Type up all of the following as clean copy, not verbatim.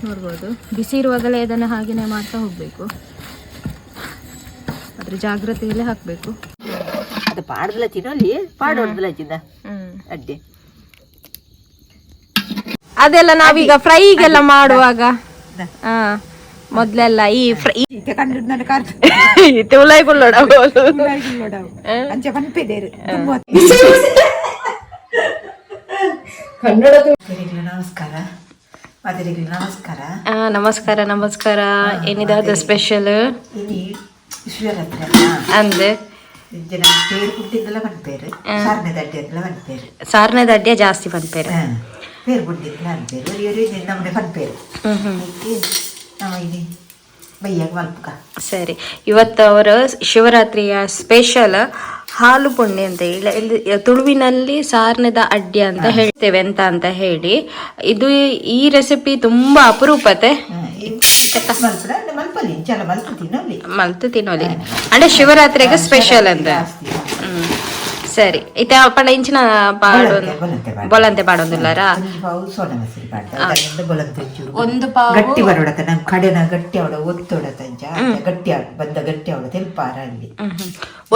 ನೋಡ್ಬೋದು. ಬಿಸಿ ಇರುವಾಗಲೇ ಇದನ್ನು ಹಾಗೆಯೇ ಮಾಡ್ತಾ ಹೋಗಬೇಕು, ಅದ್ರ ಜಾಗ್ರತೆಯಲ್ಲೇ ಹಾಕಬೇಕು. ಅದು ಪಾಡ್ದಲ್ಲ ತಿನ್ನೋಲಿ ಪಾಡೋಡ್ದಲ್ಲ ಚಿನ್ನ ಅಡ್ಡೆ ಅದೆಲ್ಲ ನಾವೀಗ ಫ್ರೈಗೆಲ್ಲ ಮಾಡುವಾಗ ಮೊದ್ಲೆಲ್ಲ ಈ ಫ್ರೈ ನಮಸ್ಕಾರ ನಮಸ್ಕಾರ ನಮಸ್ಕಾರ ನಮಸ್ಕಾರ. ಏನಿದೆ ಅದು ಸ್ಪೆಷಲ್ ಅಂದ್ರೆ ಸಾರನೆ ದಡ್ಡೆ ಜಾಸ್ತಿ ಬಂದ್ಪೇರು ಸರಿ. ಇವತ್ತು ಅವರು ಶಿವರಾತ್ರಿಯ ಸ್ಪೆಷಲ್ ಹಾಲು ಪುಂಡಿ ಅಂತ ಹೇಳಿ ಇಲ್ಲಿ ತುಳುವಿನಲ್ಲಿ ಸಾರ್ನೆದ ಅಡ್ಡೆ ಅಂತ ಹೇಳ್ತೇವೆ ಅಂತ ಹೇಳಿ. ಇದು ಈ ರೆಸಿಪಿ ತುಂಬಾ ಅಪರೂಪತೆ, ಮಲ್ತು ತಿನ್ನೋಲಿ ಅಂದ್ರೆ ಶಿವರಾತ್ರಿಗೆ ಸ್ಪೆಷಲ್ ಅಂತ. ಸರಿ ಇತ್ತೆ ಪಂಡ ಇಂಚಿನ ಪಾಡು ಬೊಲಂತೆ ಪಾಡೊಂದುಲ್ಲಾರ ಒಂದು ಪಾವು ಗಟ್ಟಿ ಬರೋಡಕ ನಮ್ ಕಡೆನ ಗಟ್ಟಿ ಅವಡ ಒತ್ತೊಡತಂಜ ಗಟ್ಟಿ ಬಂದ ಗಟ್ಟಿ ಅವಡ ತೆಲ್ಪಾರ ಅಲ್ಲಿ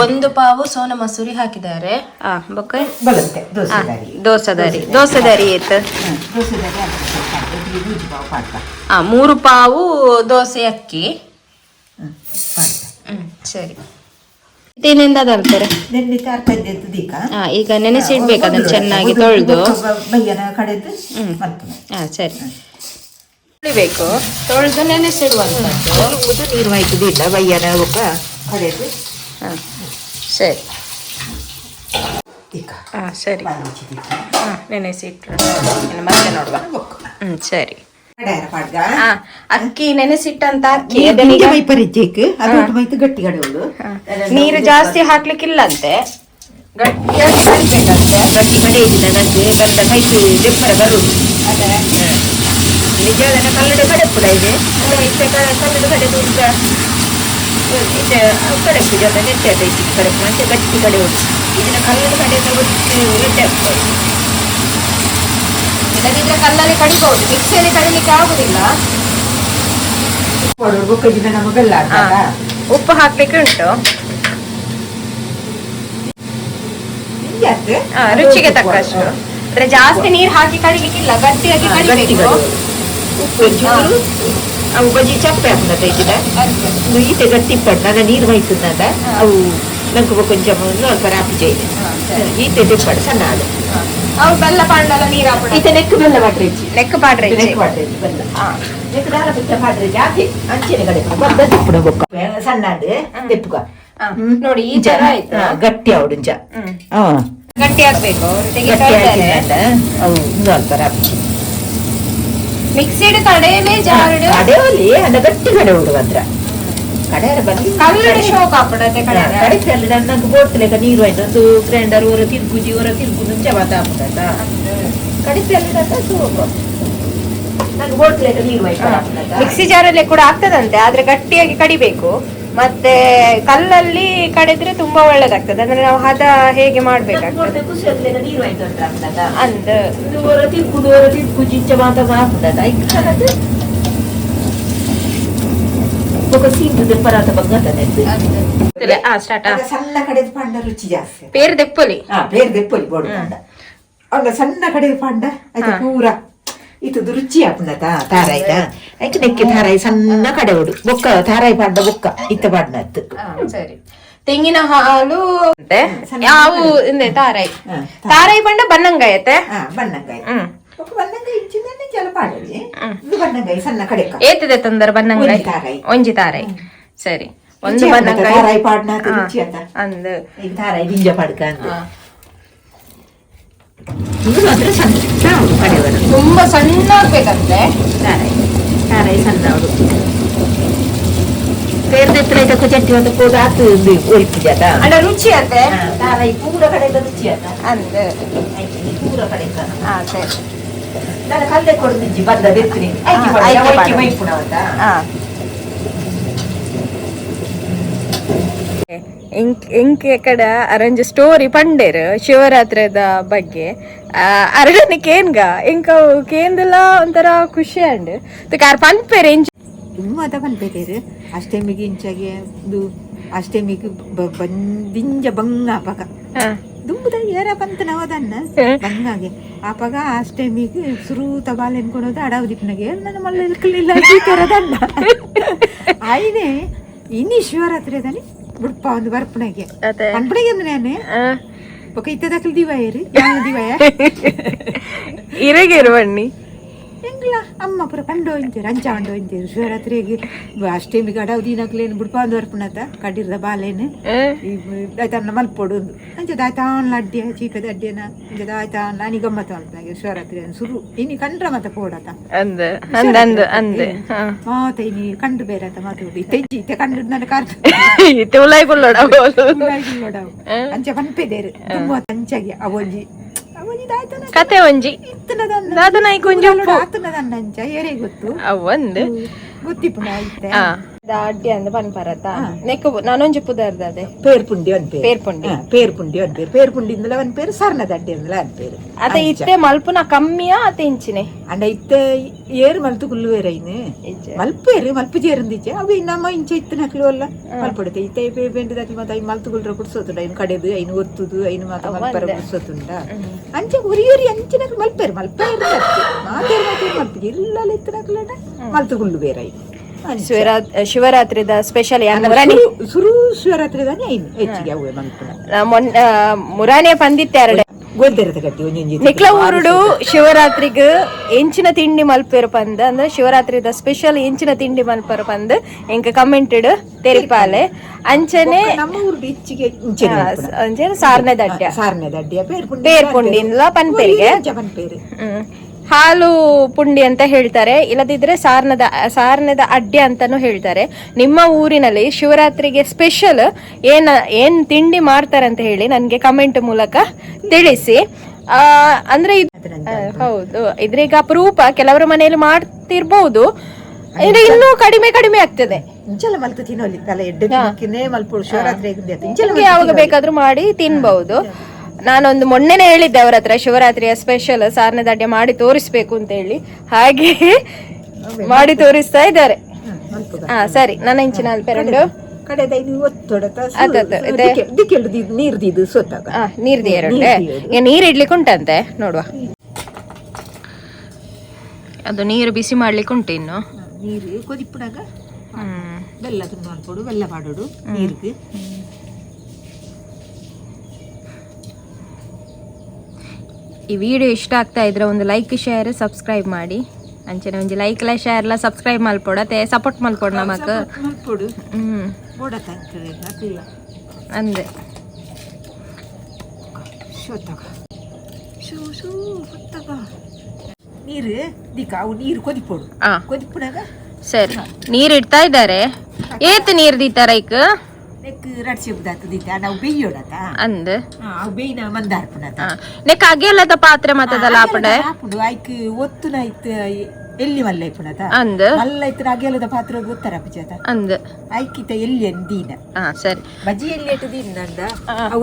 ಒಂದು ಪಾವು ಸೋನ ಮಸೂರಿ ಹಾಕಿದ್ದಾರೆ. ಬೊಕ್ಕ ಬಲಂತೆ ದೋಸದಾರಿ ಏತ್ 3 ಪಾವು ದೋಸೆ ಅಕ್ಕಿ. ಸರಿ ಏನಿಂದ ತರ್ತಾರೆ ಈಗ ನೆನೆಸಿಡ್ಬೇಕು ಅದನ್ನ ಚೆನ್ನಾಗಿ ತೊಳೆದು. ಸರಿ ತೊಳಿಬೇಕು, ತೊಳೆದು ನೆನೆಸಿಡುವಂಥದ್ದು. ನೀರು ಹಾಕಿದಿಲ್ಲ ಬಯ್ಯನ ಕಡೆದು. ಸರಿ ಸರಿ ನೆನೆಸಿಟ್ರು ಮತ್ತೆ ನೋಡುವ. ಸರಿ ಅಕ್ಕಿ ನೆನೆಸಿಟ್ಟಂತ ಅಕ್ಕಿ ನೀರು ಜಾಸ್ತಿ ಹಾಕ್ಲಿಕ್ಕಿಲ್ಲಂತೆ, ಗಟ್ಟಿಯಾಗಿ ಕರಿಬೇಕಂತೆ. ಗಟ್ಟಿ ಕಡೆ ಇದ್ದಿಲ್ಲ ನನಗೆ ಗಂಧ ಕೈತು ದೆಪ್ಪರ ಬರುದು ನಿಜವಾದ ಕಲ್ಲಡ ಕಡೆ ಕೂಡ ಇದೆ. ಕಲ್ಲಡ ಕಡೆ ಉಂಟ ಕಡೆಪ್ಪು ಜೊತೆ ನೆಟ್ಟೆ ಐತಿ ಕಡೆಪ್ಪು ಅಂತ ಗಟ್ಟಿ ಕಡೆ ಉಂಟು. ಇದನ್ನ ಕಲ್ಲಡ ಕಡೆ ರೆಡ್ಡೆ ಆಗ್ತದೆ. ಇಲ್ಲದಿದ್ರೆ ಕಲ್ಲಲ್ಲಿ ಕಡಿಬಹುದು, ಮಿಕ್ಸಿಯಲ್ಲಿ ಕಡಿಲಿಕ್ಕೆ ಆಗುದಿಲ್ಲ. ಉಪ್ಪು ಹಾಕ್ಲಿಕ್ಕೆ ಉಂಟು, ರುಚಿಗೆ ತಕ್ಕಷ್ಟು. ಅಂದ್ರೆ ಜಾಸ್ತಿ ನೀರು ಹಾಕಿ ಕಡಿಲಿಕ್ಕಿಲ್ಲ, ಗಟ್ಟಿಯಾಗಿ ಕಡಿಬೇಕು. ಉಪ್ಪು ಚೂರು ಅವು ಬಜ್ಜಿ ಚಪ್ಪೆ ಆಗ್ತದೆ ಈತೆ ಗಟ್ಟಿ ಪಡ್ಡ ನೀರು ವಹಿಸ್ತದ ಅವು ನಂಗೆ ಕೊಂಚ ಸ್ವಲ್ಪ ರಾಪಿಜೆ ಇದೆ ಈತೆ ದಿಪ್ಪಡು ಸಣ್ಣ ಅದು ಅವು ಬೆಲ್ಲ ಪಾಂಡಲ್ಲ ನೀರು ಹಾಕೋಣ. ಈತ ನೆಕ್ಕು ಬೆಲ್ಲ ಪಾಡ್ರೆ ನೆಕ್ಕು ಪಾಡ್ರೆ ಬೆಲ್ಲ ನೆಕ್ಕು ದಾರ ಬಿಟ್ಟ ಪಾಡ್ರೆ ಜಾತಿ ಅಂಚಿನ ಕಡೆ ಬದ್ದ ದಿಪ್ಪುಡ ಬೊಕ್ಕ ಸಣ್ಣ ದಿಪ್ಪುಗ ನೋಡಿ ಈ ತರ ಆಯ್ತು. ಗಟ್ಟಿ ಅವಡುಂಜ ಗಟ್ಟಿ ಆಗ್ಬೇಕು. ಅವು ಸ್ವಲ್ಪ ರಾಪಿಜೆ ಮಿಕ್ಸಿಡ್ ಕಡೆಯಲ್ಲೇ ಜಾರುಡು ಕಡೆಯಲ್ಲಿ ಅಲ್ಲ ಗಟ್ಟಿ ಕಡೆ ಹುಡುಗ ಹತ್ರ ಕಡೆಯರ ಬಂದು ಕಲ್ಲಡ ಶೋಕ್ ಹಾಕ್ಬಿಡತ್ತೆ. ಕಡೆಯಲ್ಲಿ ನಂಗೆ ಬೋಟ್ಲೆಕ್ಕ ನೀರು ಆಯ್ತು ಒಂದು ಗ್ರೈಂಡರ್ ಹೊರ ತಿರ್ಗುಜಿ ಹೊರ ತಿರ್ಗುದು ಜವಾತ ಹಾಕ್ಬಿಟ್ಟ ಕಡಿತಲ್ಲಿ ಸೋಕು ನಂಗೆ ಬೋಟ್ಲೆಕ್ಕ ನೀರು ಆಯ್ತು. ಮಿಕ್ಸಿ ಜಾರಲ್ಲಿ ಕೂಡ ಆಗ್ತದಂತೆ, ಆದ್ರೆ ಗಟ್ಟಿಯಾಗಿ ಕಡಿಬೇಕು. ಮತ್ತೆ ಕಲ್ಲಲ್ಲಿ ಕಡಿದ್ರೆ ತುಂಬಾ ಒಳ್ಳೇದಾಗ್ತದೆ. ಅಂದ್ರೆ ನಾವು ಹದ ಹೇಗೆ ಮಾಡ್ಬೇಕಾಗ್ತದೆ ನೀರು ಆಯ್ತು ಅಂದ ಹೊರ ತಿರ್ಗುಜಿ ಜವಾತ ಹಾಕ್ಬಿಟ್ಟ ಪರಾತ ಸಣ್ಣ ಕಡೆ ಪಾಂಡ ರುಚಿ ಜಾಸ್ತಿ. ಪೇರ್ ದೆಪ್ಪಲಿ ಬೋಡು ಪಾಂಡ ಅವಳ ಸಣ್ಣ ಕಡೆ ಪಾಂಡ ಅದು ಪೂರ ಇದು ರುಚಿ ಆಪುಂಡ ತಾರಾಯ್ದ ಐಕೆ ನೆಕ್ಕಿ ತಾರಾಯಿ ಸಣ್ಣ ಕಡೆ ಹೊಡು ಬೊಕ್ಕ ತಾರಾಯಿ ಪಾಂಡ ಬೊಕ್ಕ ಇತ್ತ ಪಾಂಡ ಅತ್ತು. ಸರಿ ತೆಂಗಿನ ಹಾಲು ಯಾವು ತಾರಾಯಿ ತಾರಾಯಿ ಪಂಡ ಬನ್ನಂಗಾಯ ಬನ್ನಂಗಾಯ ಏತಿದೆ ತಂದರ ಬನ್ನಂಗಾಯಿ ಒಂಜಿ ತಾರಾಯಿ. ಸರಿ ಒಂದು ಬನ್ನಂಗಾಯಿ ಅಂದ ತಾರಾಯಿ ಗಿಂಜ ಪಾಡ್ಕ ತುಂಬಾ ಸಣ್ಣ ಆಗ್ಬೇಕಂತೆ ತಾರಾಯಿ ಸಣ್ಣ ಅವಳು ಸೇರ್ದೆತ್ತಲೈತಕ್ಕ ಚಟ್ಟಿ ಒಂದು ಕೂಡ ಆತು ಒಯ್ತಿದ್ದ ಅಲ್ಲ ರುಚಿ ಅಂತೆ ತಾರಾಯಿ ಪೂರ ಕಡೆದ ರುಚಿ ಅದ ಅಂದ ಪೂರ ಕಡೆ. ಸರಿ ನಾನು ಕಲ್ಲೆ ಕೊಡ್ತಿದ್ದಿ ಬಂದ ಬೆತ್ರಿ ಮೈಪುಣವಂತ ಇಂಕೆ ಕಡೆ ಅರಂಜ ಸ್ಟೋರಿ ಪಂಡೇರು ಶಿವರಾತ್ರಿದ ಬಗ್ಗೆ ಅರಡನಿಗೆ ಏನ್ಗ ಇಂಕ ಕೇಂದಲ ಒಂಥರ ಖುಷಿ ಅಂಡ್ ಕಾರ್ ಪನ್ಪೇರೆ ದುಮ್ಮದ ಪನ್ಪೇರು ಅಷ್ಟಮಿಗೆ ಇಂಚಾಗೆ ಇದು ಅಷ್ಟಮಿಗೆ ಬಂದಿಂಜ ಬಂಗ ಪಗ ದುಂಬುದ ಏರ ಪಂತ ನವದನ್ನ ಬಂಗಾಗೆ ಆಪಗ ಅಷ್ಟಮಿಗೆ ಸುರೂತ ಬಾಲ್ ಎನ್ಕೊಳೋದು ಅಡಾವದಿಪ್ಪನಾಗೆ ನನ್ನ ಮಲ್ಲ ಇಲ್ಕಲಿಲ್ಲ ತರದನ್ನ ಆಯ್ನೆ ಇನ್ನು ಶಿವರಾತ್ರಿ ಅದಲ್ಲಿ ಬಿಡ್ಪ ಒಂದು ಬರ್ಪಣೆಗೆ ಅನ್ಪಣೆಗೆ ಅಂದ್ರೆ ನಾನು ಒಕ್ಕ ಇತ್ತದಕ್ಕಲ್ ದಿವಾಯರಿ ಯಾವ ದಿವಾಯ ಇರಗೆ ಇರುವಣ್ಣಿ ಹೆಂಗ್ಲ ಅಮ್ಮ ಪುರ ಕಂಡು ಹೋಯ್ತೀರಿ ಅಂಚ ಕಂಡು ಹೋಯ್ತೀರಿ ಶಿವರಾತ್ರಿಗೆ ಅಷ್ಟೇಮಿಗೆ ಅಡಾವದಿನಕ್ಲೇನು ಬಿಡ್ಪ ಒಂದು ಬರ್ಪಣದ ಕಡಿರ್ದ ಬಾಲೇನು ಆಯ್ತನ್ನ ಮಲ್ಪೊಡು ಅಂಚದ ಆಯ್ತಾನ್ಲ ಅಡ್ಡಿಯ ಚೀಪದ ಅಡ್ಡಿಯನ ಅಂಚದ ಆಯ್ತಾನ್ಲ ನೀ ಗಮ್ಮತ್ತು ಅನ್ಪನಾಗೆ ಶಿವರಾತ್ರಿ ಶುರು ಇನ್ನು ಕಂಡ್ರ ಮತ್ತೆ ಪೋಡತ ಮಾತ ಇನಿ ಕಂಡು ಬೇರೆ ಅಂತ ಮಾತಾಡಿ ತೆಜ್ಜಿ ಇತ್ತೆ ಕಂಡು ನನ್ನ ಅಂಚ ಪನ್ಪೆದೇರು ತುಂಬ ಅಂಚಾಗೆ ಅವೊಂಜಿ ಕತೆ ಒಂಜಿ ಅಂಚ ಏರೇ ಗೊತ್ತು ಒಂದು ಗೊತ್ತಿಪ್ಪುನ ಐತೆ ಅಡ್ಡಿ ಅಂದ ಪನ್ಪರತ ನೆಕ್ಕು ನಾನೊಂಜಿ ಪುದರ್ದೆ ಪೇರ್ಪುಂಡಿ ಒಂದು ಪೇರ್ಪುಂಡಿ ಪೇರ್ಪುಂಡಿ ಒಂದು ಪೇರ್ಪುಂಡಿ ಇಂದಲ ಒಂದು ಪೇರು ಸರ್ನದ ಅಡ್ಡಿ ಅಂದಲ ಒಂದು ಪೇರು ಅದೇ ಇತ್ತೆ ಮಲ್ಪುನ ಕಮ್ಮಿಯ ಅತ್ತೆ ಇಂಚಿನೆ ಅಂಡ ಇತ್ತೆ ಏರು ಮಲ್ತು ಕುಲ್ಲುವೇರ ಇನ್ನು ಮಲ್ಪೇರು ಮಲ್ಪು ಜೇರಂದಿಚ್ಚೆ ಅವು ನಮ್ಮ ಇಂಚ ಇತ್ತು ನಕ್ಲು ಅಲ್ಲ ಮಲ್ಪಡುತ್ತೆ ಇತ್ತೆ ಬೇಂಡದಾಕಿ ಮತ್ತೆ ಐನು ಮಲ್ತು ಕುಲ್ರ ಕುಡ್ಸೋತುಂಡ ಐನು ಕಡೆದು ಐನು ಒತ್ತುದು ಐನು ಮಾತ ಮಲ್ಪರ ಕುಡ್ಸೋತುಂಡ ಅಂಚ ಉರಿ ಅಂಚಿನಕ್ಲು ಮಲ್ಪೇರು ಮಲ್ಪೇರು ಮಾತೇರು ಮಲ್ಪಿಗೆ ಇಲ್ಲ ಇತ್ತು ನಕ್ಲಡ ಮಲ್ತು ಕುಲ್ಲು ಬೇರೆ ಐನು ಶಿವರಾತ್ರಿದ ಸ್ಪೆಷಲ್ ಸುರು ಶಿವರಾತ್ರಿದಾನೆ ಐನು ಹೆಚ್ಚಿಗೆ ಅವು ಮಲ್ಪುನ ಮುರಾನೆ ಪಂದಿತ್ತೆ ಎರಡು ಗೊತ್ತಿರತ್ತೆ ಕಟ್ಟಿ ಒಂಜೊಂಜಿ ನಿಕ್ಲ ಊರುಡು ಶಿವರಾತ್ರಿಗ ಎಂಚಿನ ತಿಂಡಿ ಮಲ್ಪೇರು ಪಂದ್ ಅಂದ್ರೆ ಶಿವರಾತ್ರಿದ ಸ್ಪೆಷಲ್ ಎಂಚಿನ ತಿಂಡಿ ಮಲ್ಪೇರು ಪಂದ್ ಎಂಕ ಕಮೆಂಟೆಡ್ ತೆರಿಪಾಲೆ ಅಂಚನೆ ನಮ್ಮ ಊರುಡು ಹೆಚ್ಚಿಗೆ ಅಂಚನೆ ಸಾರ್ನೆ ದಡ್ಡ್ಯ ಪೇರ್ಪುಂಡಿನ್ಲ ಪನ್ಪೇರಿಗೆ ಪನ್ಪೇರು ಹಾಲು ಪುಂಡಿ ಅಂತ ಹೇಳ್ತಾರೆ, ಇಲ್ಲದಿದ್ರೆ ಸಾರ್ನದ ಅಡ್ಡೆ ಅಂತಾನು ಹೇಳ್ತಾರೆ. ನಿಮ್ಮ ಊರಿನಲ್ಲಿ ಶಿವರಾತ್ರಿಗೆ ಸ್ಪೆಷಲ್ ಏನ್ ತಿಂಡಿ ಮಾಡ್ತಾರೆ ಅಂತ ಹೇಳಿ ನನಗೆ ಕಮೆಂಟ್ ಮೂಲಕ ತಿಳಿಸಿ. ಅಂದ್ರೆ ಹೌದು, ಇದ್ರೀಗ ಅಪರೂಪ ಕೆಲವರ ಮನೆಯಲ್ಲಿ ಮಾಡ್ತಿರ್ಬಹುದು, ಇನ್ನೂ ಕಡಿಮೆ ಆಗ್ತದೆ. ಯಾವಾಗ ಬೇಕಾದ್ರೂ ಮಾಡಿ ತಿನ್ಬಹುದು. ನಾನೊಂದು ಮೊನ್ನೆನೆ ಹೇಳಿದ್ದೆ ಅವ್ರ ಹತ್ರ, ಶಿವರಾತ್ರಿಯ ಸ್ಪೆಷಲ್ ಸಾರ್ನದ ಅಡ್ಡೆ ಮಾಡಿ ತೋರಿಸ್ಬೇಕು ಅಂತ ಹೇಳಿ, ಹಾಗೆ ಮಾಡಿ ತೋರಿಸ್ತಾ ಇದ್ದಾರೆ. ಸರಿ, ನನ್ನ ಇಂಚಿನ ಅಲ್ಪೆರಂಡು ನೀರ್ದಿ ಎರಡು ನೀರ್ ಇಡ್ಲಿಕ್ಕೆ ಉಂಟಂತೆ, ನೋಡುವ. ಅದು ನೀರು ಬಿಸಿ ಮಾಡ್ಲಿಕ್ಕೆ ಉಂಟು ಇನ್ನು. ನೀರು ಕೊದಿಪ್ಪುಡಾಗ ಬೆಲ್ಲ ತುಂಬ ಅನ್ಕೊಡು, ಬೆಲ್ಲ ಮಾಡೋಡು ನೀರಿಗೆ. ಈ ವಿಡಿಯೋ ಇಷ್ಟ ಆಗ್ತಾ ಇದ್ರೆ ಒಂದು ಲೈಕ್ ಶೇರ್ ಸಬ್ಸ್ಕ್ರೈಬ್ ಮಾಡಿ. ಅಂಚನೆ ಒಂಜಿ ಲೈಕ್ ಶೇರ್ ಸಬ್ಸ್ಕ್ರೈಬ್ ಮಲ್ಪೊಡತೆ ಸಪೋರ್ಟ್ ಮಲ್ಪೊಡು ನಮಕ್ ಅಂದೆ. ನೀರು ನೀರು ಕೊದಿಪೋಡು ಕೊದಿಪ್ಪುಡಾಗ ಸರಿ ನೀರ್ ಇಡ್ತಾ ಇದ್ದಾರೆ. ಏತ್ ನೀರ್ ದೀತಾರ ಈಗ ಅಂದ್ ನೆಕ್ ಅಗೆಲ್ಲದ ಪಾತ್ರೆ ಮತ್ತದಲ್ಲ ಆಪಡೆ ಒತ್ತುನ ಐತ್ ಎಲ್ಲಿ ಮಲ್ಲ ಇಪ್ಪುನದ ಅಂದ್ ಮಲ್ಲ ಐತ್ ಅಗೆಲ್ಲದ ಪಾತ್ರೆ ಗೊತ್ತರ ಪಿಜದ ಅಂದ್ ಐಕಿತ ಎಲ್ಲಿ ಅಂದೀನ. ಸರಿ, ಬಜಿ ಎಲ್ಲಿ ಇಟ್ಟದೀನಂದ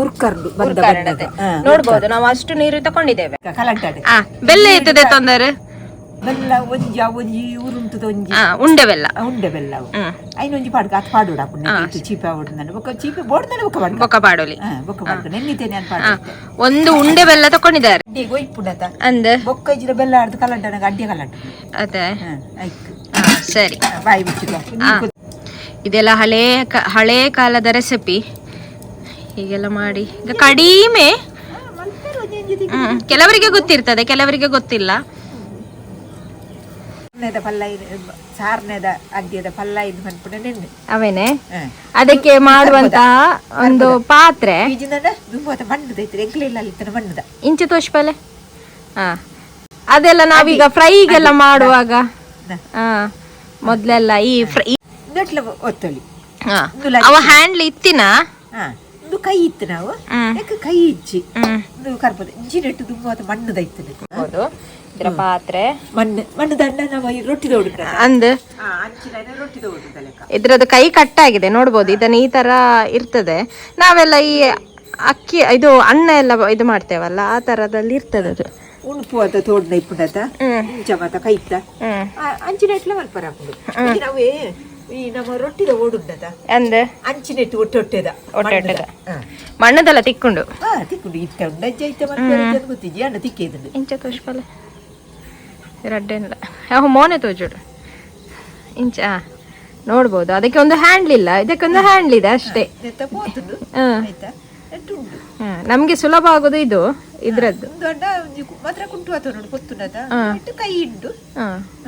ಉರ್ಕರ್ದು ನೋಡ್ಬೋದು. ನಾವು ಅಷ್ಟು ನೀರು ತಕೊಂಡಿದ್ದೇವೆ. ಕಲಂಟಾಡೆ ಬೆಲ್ಲ ಇರ್ತದೆ ತೊಂದರೆ. ಬೆಲ್ಲ ಒಂಜಿ ಊರುಂಟದ ಒಂಜಿ ಉಂಡೆ ಬೆಲ್ಲ ಐನೊಂಜಿ ಪಾಡ್ಕ ಅತ್ ಪಾಡೋಡ ಚೀಪ ಚೀಪೆ ಬೋಡ್ದಾನೆ ಬೊಕ್ಕ ಪಾಡೋಲಿ ನೆನ್ನಿತೇನೆ ಒಂದು ಉಂಡೆ ಬೆಲ್ಲ ತಕೊಂಡಿದ್ದಾರೆ. ಗೊಯ್ಪುಡತ ಅಂದ ಬೊಕ್ಕ ಇಜ್ರ ಬೆಲ್ಲ ಆಡ್ದು ಕಲಂಟನ ಅಡ್ಡಿ ಕಲಂಟ ಅದೇ. ಆಯ್ತು, ಸರಿ. ಬಾಯಿ ಬಿಚ್ಚು. ಇದೆಲ್ಲ ಹಳೇ ಕಾಲದ ರೆಸಿಪಿ. ಹೀಗೆಲ್ಲ ಮಾಡಿ ಈಗ ಕಡಿಮೆ ಕೆಲವರಿಗೆ ಗೊತ್ತಿರ್ತದೆ, ಕೆಲವರಿಗೆ ಗೊತ್ತಿಲ್ಲ. ಸಾರ್ನೆದ ಅಡ್ಡಿಯದ ಪಲ್ಲ ಇದು ಮಾಡ್ಬಿಡ ನೆನ್ನೆ ಅವೇನೆ ಅದಕ್ಕೆ ಮಾಡುವಂತಹ ಒಂದು ಪಾತ್ರೆ ಮಣ್ಣದ ಇಂಚು ತೋಷ್ಪಲೆ. ಅದೆಲ್ಲ ನಾವೀಗ ಫ್ರೈಗೆಲ್ಲ ಮಾಡುವಾಗ ಮೊದ್ಲೆಲ್ಲ ಈ ಫ್ರೈ ಒತ್ತಳಿ ಅವ ಹ್ಯಾಂಡ್ಲ್ ಇತ್ತಿನ ಕೈ ಇತ್ತು ನಾವು ಯಾಕೆ ಕೈ ಇಜ್ಜಿ ಕರ್ಬೋದು ಇಂಚಿನೆಟ್ಟು ತುಂಬ ಮಣ್ಣು ದೈತು ಹೌದು ಇದ್ರ ಪಾತ್ರೆ ಮಣ್ಣು ದಂಡ ನಾವು ರೊಟ್ಟಿದ ಹುಡುಕ ಅಂದ್ ಅಂಚಿನ ರೊಟ್ಟಿದ ಹುಡುಕ ಲೆಕ್ಕ ಇದ್ರದ್ದು ಕೈ ಕಟ್ಟಾಗಿದೆ ನೋಡ್ಬೋದು ಇದನ್ನ ಈ ತರ ಇರ್ತದೆ ನಾವೆಲ್ಲ ಈ ಅಕ್ಕಿ ಇದು ಅನ್ನ ಎಲ್ಲ ಇದು ಮಾಡ್ತೇವಲ್ಲ ಆ ತರದಲ್ಲಿ ಇರ್ತದೆ ಅದು ಉಣುಪು ಅದ ತೋಡ್ನ ಇಪ್ಪುಂಡದ ಇಂಚ ಮಾತ ಕೈತ ಅಂಚಿನೆಟ್ಲ ಮಲ್ಪರ ಹಾಕೊಂಡು ನಾವೇ ಈ ನಮ್ಮ ರೊಟ್ಟಿದ ಓಡುಂಡದ ಅಂದ್ ಅಂಚಿನೆಟ್ಟು ಒಟ್ಟೊಟ್ಟೆದ ಮಣ್ಣದೆಲ್ಲ ತಿಕ್ಕೊಂಡು ತಿಕ್ಕೊಂಡು ಇಟ್ಟ ಉಂಡಜ್ಜ ಐತೆ ಮತ್ತೆ ಗೊತ್ತಿದ್ದಿ ಅಣ್ಣ ತಿಕ್ಕೇದು ಇಂಚ ತೋಷ್ಪಲ್ಲ ರಡ್ಡೆಲ್ಲ ಯಾವ ಮೋನೆ ತೋಜುಡು ಇಂಚ ನೋಡ್ಬೋದು ಅದಕ್ಕೆ ಒಂದು ಹ್ಯಾಂಡ್ಲ್ ಇಲ್ಲ ಇದಕ್ಕೆ ಒಂದು ಹ್ಯಾಂಡ್ಲ್ ಇದೆ ಅಷ್ಟೇ ನಮ್ಗೆ ಸುಲಭ ಆಗೋದು ಇದು ಇದ್ರದ್ದು ದೊಡ್ಡ ಮಾತ್ರ ಕುಂಟು ಆತ ನೋಡು ಗೊತ್ತುಂಡದ ಕೈ ಇಂಡು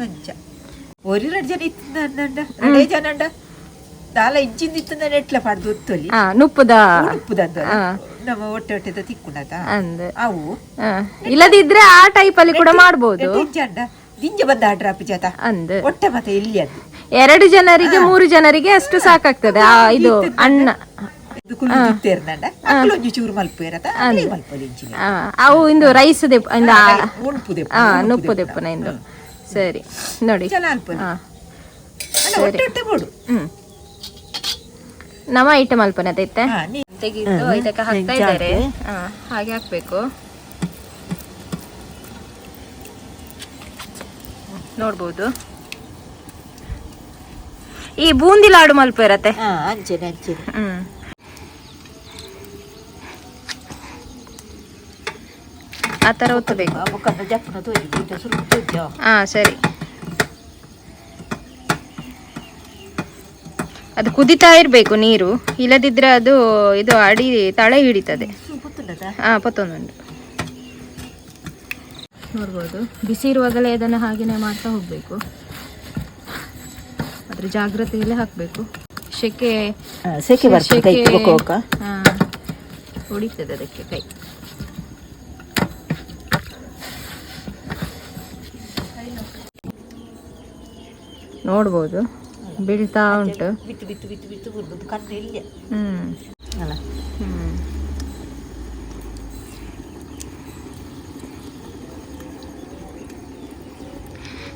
ಅಂಚ ഒരു ജന രണ്ടേ ജന ದಾಲ ಇಂಚಿಂದ ಇತ್ತಂದ ನೆಟ್ಲ ಪಾಡ್ದು ಒತ್ತೊಲಿ ನುಪ್ಪುದ ನಮ್ಮ ಹೊಟ್ಟೆ ಹೊಟ್ಟೆದ ತಿಕ್ಕುಣದ ಅವು ಇಲ್ಲದಿದ್ರೆ ಆ ಟೈಪ್ ಅಲ್ಲಿ ಕೂಡ ಮಾಡ್ಬೋದು ಜಂಡ ದಿಂಜ ಬಂದ ಆಡ್ರ ಅಪ್ಪಿಜಾತ ಹೊಟ್ಟೆ ಮತ್ತೆ ಇಲ್ಲಿ ಅದು 2 ಜನರಿಗೆ 3 ಜನರಿಗೆ ಅಷ್ಟು ಸಾಕಾಗ್ತದೆ ಇದು ಅನ್ನ ಒಂಜಿ ಚೂರು ಮಲ್ಪೇರತ ಅವು ಇಂದು ರೈಸ್ ನುಪ್ಪು ದೆಪ್ಪನ ಇಂದು ಸರಿ ನೋಡಿ ನಮ್ಮ ಐಟಮ್ ಅಲ್ಪನೆ ಅದೈತೆ ತೆಗೆದು ಇದಕ್ಕೆ ಹಾಕ್ತಾ ಇದ್ದಾರೆ ಹಾಗೆ ಹಾಕ್ಬೇಕು ನೋಡ್ಬೋದು ಈ ಬೂಂದಿ ಲಾಡು ಮಲ್ಪ ಇರತ್ತೆ ಆ ತರ ಒತ್ತಬೇಕು ಸರಿ ಅದು ಕುದಿತಾ ಇರ್ಬೇಕು ನೀರು ಇಲ್ಲದಿದ್ರೆ ಅದು ಇದು ಅಡಿ ತಳೆ ಹಿಡಿತದೆ ಪತ್ತೊಂದುಂಟು ನೋಡ್ಬೋದು ಬಿಸಿ ಇರುವಾಗಲೇ ಅದನ್ನು ಹಾಗೇನೆ ಮಾಡ್ತಾ ಹೋಗ್ಬೇಕು ಅದ್ರ ಜಾಗ್ರತೆಯಲ್ಲೇ ಹಾಕ್ಬೇಕು ಸೆಕೆ ಹೊಡಿತದೆ ಅದಕ್ಕೆ ಕೈ ನೋಡ್ಬೋದು ಬೀಳ್ತಾ ಉಂಟು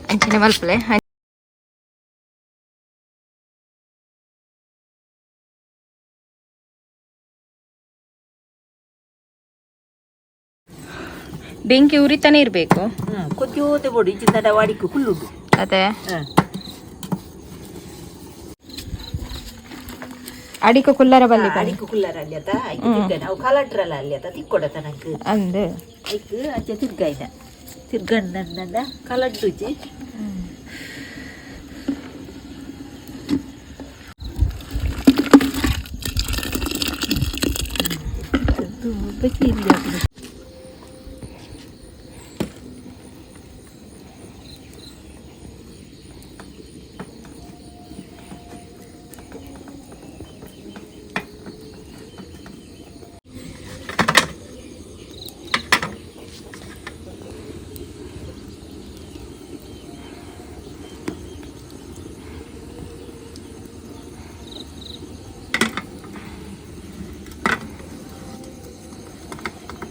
ಅಂಚಿನ ಮಲ್ಪಲೆ ಬೆಂಕಿ ಉರಿತಾನೆ ಇರ್ಬೇಕು ಕೊಜ್ಜೋತೆ ಬೋಡಿ ಚಿಂದ ವಾಡಿಕು ಕುಲ್ಲುಡು ಅದೇ ಅಡಿಕ ಕುಲ್ಲರ ಬಲ್ಲಿ ಅಡಿಕ ಕುಲ್ಲರ ಅಲ್ಲಿ ಅತ ನಾವು ಕಲಟ್ರಲ್ಲ ಅಲ್ಲಿ ಅತ ತಿಕ್ಕೊಡತ ನಂಗೆ ಅಂದೆ ಐಕ್ ಅಜ್ಜ ತಿರ್ಗಾಯ್ದ ತಿರ್ಗಣ್ಣ ಕಲಡ್ಡುಜಿ ಬೆಕ್ಕಿ ಇಲ್ಲಿ ಹಾಕಿದೆ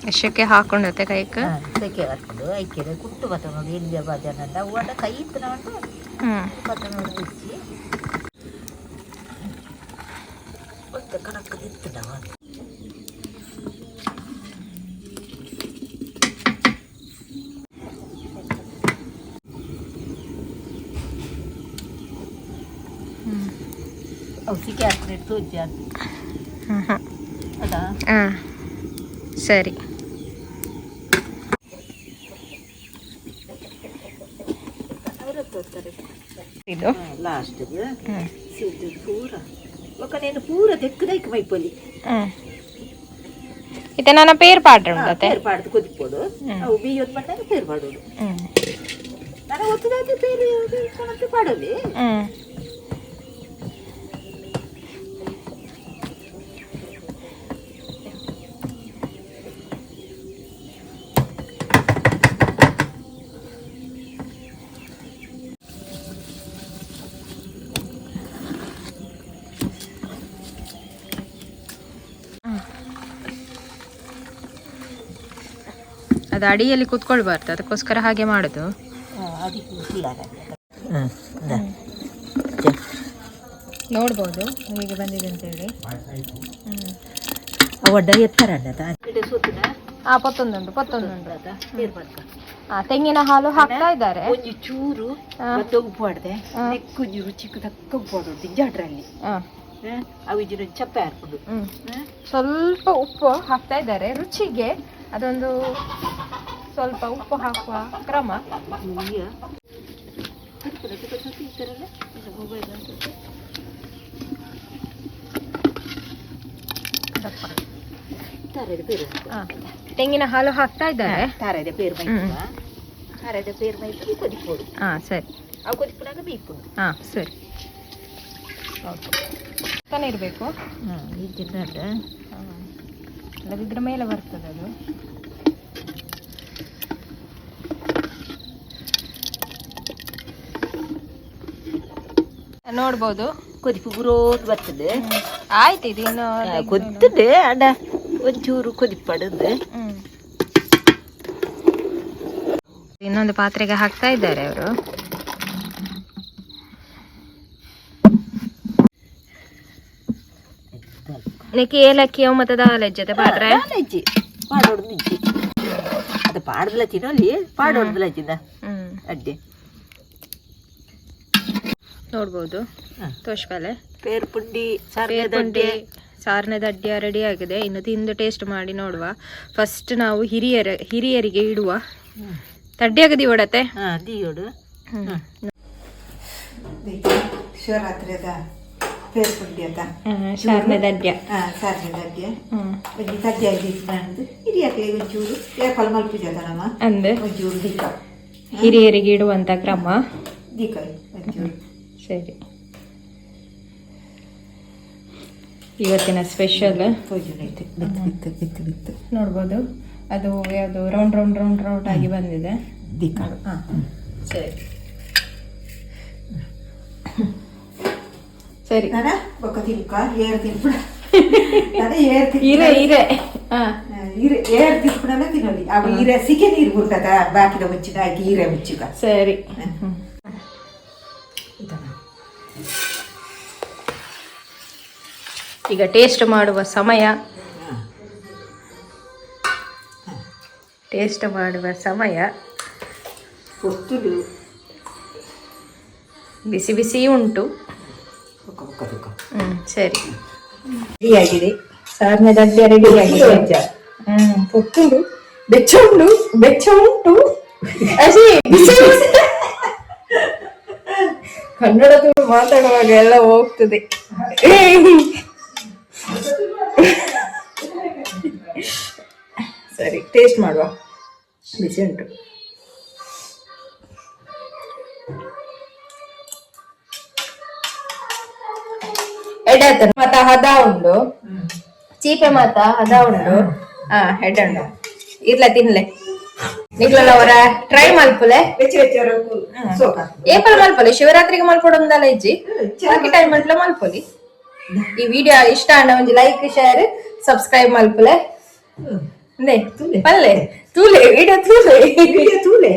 ಎಷ್ಟಕ್ಕೆ ಹಾಕೊಂಡತ್ತೆ ಕೈಕ ಸೆಕೆ ಹಾಕೊಂಡು ಐಕ್ಯದ ಕುಟ್ಟು ಬತ್ತ ನೋಡಿ ಎಲ್ಲಿ ಬಾಜನ ಅವನ ಕೈ ಇತ್ತು ನಾವು ಬತ್ತ ನೋಡಿ ಬಿಸಿ ಒತ್ತ ಕಣಕ್ಕದಿತ್ತು ನಾವು ಅವು ಸಿಕ್ಕಿ ಹಾಕ್ಬಿಟ್ಟು ತೋಜಿ ಅದಾ ಸರಿ ಇದು ಲಾಸ್ಟ್ ಪೂರ ಒಕ್ಕನೇನು ಪೂರ ತೆಕ್ಕದೈಕ್ ಮೈಪಲ್ಲಿ ಇದು ನನ್ನ ಪೇರ್ ಪಾಡ್ರೆ ಉಂಟತೆ ಪೇರ್ ಪಾಡ್ದು ಕುದಿಪೋಡು ಅವು ಬೀಯೊಂದು ಬಂದಾಗ ಪೇರ್ ಪಾಡೋದು ನನಗೆ ಒತ್ತದಾಗಿ ಪೇರು ಕಣಕ್ಕೆ ಪಾಡೋಲಿ ಅದು ಅಡಿಯಲ್ಲಿ ಕೂತ್ಕೊಳ್ಬಾರ್ದು, ಅದಕ್ಕೋಸ್ಕರ ಹಾಗೆ ಮಾಡೋದು. ನೋಡ್ಬೋದು ಹೇಗೆ ಬಂದಿದೆ ಅಂತೇಳಿ. ಒಡ್ಡ ಎತ್ತರ ಪೊತ್ತೊಂದುಂಟು ತೆಂಗಿನ ಹಾಲು ಹಾಕ್ತಾ ಇದ್ದಾರೆ. ಒಂಜಿ ಚೂರು ಮತ್ತೆ ಉಪ್ಪು ಹೊಡೆದೆ ಕುಂಜೂರು ಚಿಕ್ಕ ತಕ್ಕ ಉಪ್ಪು ಹೊಡೆದು ಜಾಡ್ರಲ್ಲಿ ಅವಿಜಿನ ಚಪ್ಪೆ ಹಾಕ್ಬಿಡು. ಸ್ವಲ್ಪ ಉಪ್ಪು ಹಾಕ್ತಾ ಇದ್ದಾರೆ ರುಚಿಗೆ. ಅದೊಂದು ಸ್ವಲ್ಪ ಉಪ್ಪು ಹಾಕುವ ಕ್ರಮ. ತೆಂಗಿನ ಹಾಲು ಹಾಕ್ತಾ ಇದ್ದಾರೆ. ತಾರದ ಪೇರು ತಾರದ ಪೇರು ಮೈಸೂರು ಕೊದಿಪೋಡು. ಸರಿ. ಅವು ಕೊದಿಪುಡಾಗ ಬೀಪುಡು. ಸರಿ. ತಾನೇ ಇರಬೇಕು. ಇಲ್ಲದಿದ್ರೆ ಮೇಲೆ ಬರ್ತದೆ ಅದು. ನೋಡ್ಬೋದು ಕೊದಿಪು ಗುರೋದು ಬರ್ತದೆ. ಆಯ್ತು ಇದು ಇನ್ನು ಗೊತ್ತದೆ ಅಡ ಒಂಚೂರು ಕೊದಿಪಡದು. ಇನ್ನೊಂದು ಪಾತ್ರೆಗೆ ಹಾಕ್ತಾ ಇದ್ದಾರೆ ಅವರು. ನೆಕ್ಕಿ ಏಲಕ್ಕಿ ಅವು ಮತ್ತೆ ದಾಲೆಜ್ಜತೆ ಪಾತ್ರೆ ಪಾಡೋಡ್ದು ಇಜ್ಜಿ ಅದು ಪಾಡ್ದಲ ತಿನ್ನೋಲಿ ಪಾಡೋಡ್ದಲ ತಿನ್ನ ಅಡ್ಡೆ ನೋಡ್ಬೋದು. ತೋಷ್ಪಲೆ ಪೇರು ಪುಂಡಿ ಸಾರಿನ ದಡ್ಡಿಯ ರೆಡಿ ಆಗಿದೆ. ಇನ್ನು ತಿಂದು ಟೇಸ್ಟ್ ಮಾಡಿ ನೋಡುವ. ಫಸ್ಟ್ ನಾವು ಹಿರಿಯರಿಗೆ ಇಡುವ. ತಡ್ಡಿಯಾಗದಿ ಓಡತ್ತೆ ದೀಯೋಡು ಶಿವರಾತ್ರಿದ ಪೇರು ಪುಂಡಿ ಅದ ಸಾರಿನ ದಡ್ಡ್ಯ ಸಾರಿನ ದಡ್ಡ್ಯ ಒಂಜಿ ತಡ್ಡಿ ಆಗಿದ್ದು ಹಿರಿಯಕ್ಕೆ ಒಂಚೂರು ಏಪಲ್ ಮಲ್ಪಿಜದ ನಮ್ಮ ಅಂದೆ ಒಂಚೂರು ದಿಕ್ಕ ಹಿರಿಯರಿಗೆ ಇಡುವಂತ ಕ್ರಮ. ದಿಕ್ಕ ಒಂಚೂರು. ಸರಿ. ಇವತ್ತಿನ ಸ್ಪೆಷಲ್ ನೋಡ್ಬೋದು. ಅದು ಯಾವುದು ರೌಂಡ್ ರೌಂಡ್ ರೌಂಡ್ ರೌಂಡ್ ಆಗಿ ಬಂದಿದೆ. ದಿಕ್ಕ ಸರಿ ಸರಿ. ನಾನು ಬೊಕ್ಕ ತಿನ್ಕ ಏರ್ ತಿನ್ಬಿಡ ಏರ್ ಹೀರೆ ಹೀರೆ ಏರ್ ತಿನ್ಬಿಡಲ್ಲ ತಿನ್ನೋಲಿ. ಅವು ಹೀರೆ ಸಿಗೆ ನೀರು ಬಿಡ್ತದ ಬಾಕಿದ ಮುಚ್ಚಿನ ಹಾಕಿ ಹೀರೆ ಮುಚ್ಚಿಕ. ಸರಿ. ಈಗ ಟೇಸ್ಟ್ ಮಾಡುವ ಸಮಯ. ಟೇಸ್ಟ್ ಮಾಡುವ ಸಮಯ. ಹೊತ್ತುಲು ಬಿಸಿ ಬಿಸಿ ಉಂಟು. ಸರಿ. ರೆಡಿ ಆಗಿದೆ. ಸಾರಿನ ದಡ್ಡಿಯ ರೆಡಿ ಆಗಿದೆ. ಪೊತ್ತುಂಡು ಬೆಚ್ಚ ಉಂಟು ಅದೇ ಬಿಸಿ ಕನ್ನಡದಲ್ಲಿ ಮಾತಾಡುವಾಗ ಎಲ್ಲ ಹೋಗ್ತದೆ. ಸರಿ ಟೇಸ್ಟ್ ಮಾಡುವ. ಬಿಸಿ ಉಂಟು. ಎಡತ ಮತ ಹದ ಉಂಡು ಚೀಪೆ ಮತ ಹದ ಉಂಡು. ಹೆಡ್ ಉಂಡು ಇರ್ಲ ತಿನ್ಲೆ ನಿಗ್ಲಲ್ಲ ಅವರ ಟ್ರೈ ಮಲ್ಪುಲೆ ಏಪಲ್ ಮಲ್ಪೊಲಿ ಶಿವರಾತ್ರಿಗೆ ಮಲ್ಪೊಡೊಂದಲ್ಲ ಇಜ್ಜಿ ಬಾಕಿ ಟೈಮ್ ಮಲ್ಪಲ ಮಲ್ಪೊಲಿ. ಈ ವಿಡಿಯೋ ಇಷ್ಟ ಅಣ್ಣ ಒಂಜಿ ಲೈಕ್ ಶೇರ್ ಸಬ್ಸ್ಕ್ರೈಬ್ ಮಲ್ಪುಲೆ. ಪಲ್ಲೆ ತೂಲೆ ವಿಡಿಯೋ ತೂಲೆ.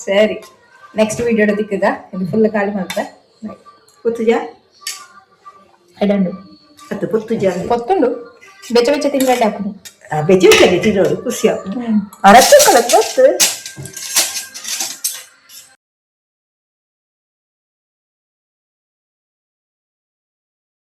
ಸರಿ ನೆಕ್ಸ್ಟ್ ವಿಡಿಯೋ ದಿಕ್ಕದ ಇದು ಫುಲ್ ಖಾಲಿ ಮಲ್ಪೆ ಪುತ್ತುಜ ಎಡಂಡು ಅದು ಪುತ್ತುಜ ಪೊತ್ತುಂಡು ಬೆಚ್ಚ ಬೆಚ್ಚ ತಿಂಗಡ್ಡೆ ಹಾಕುದು ಬೆಚ್ಚ ತಿನ್ನೋದು ಖುಷಿ. ಅರತ್ತು ಕಲತ್ ಗೊತ್ತು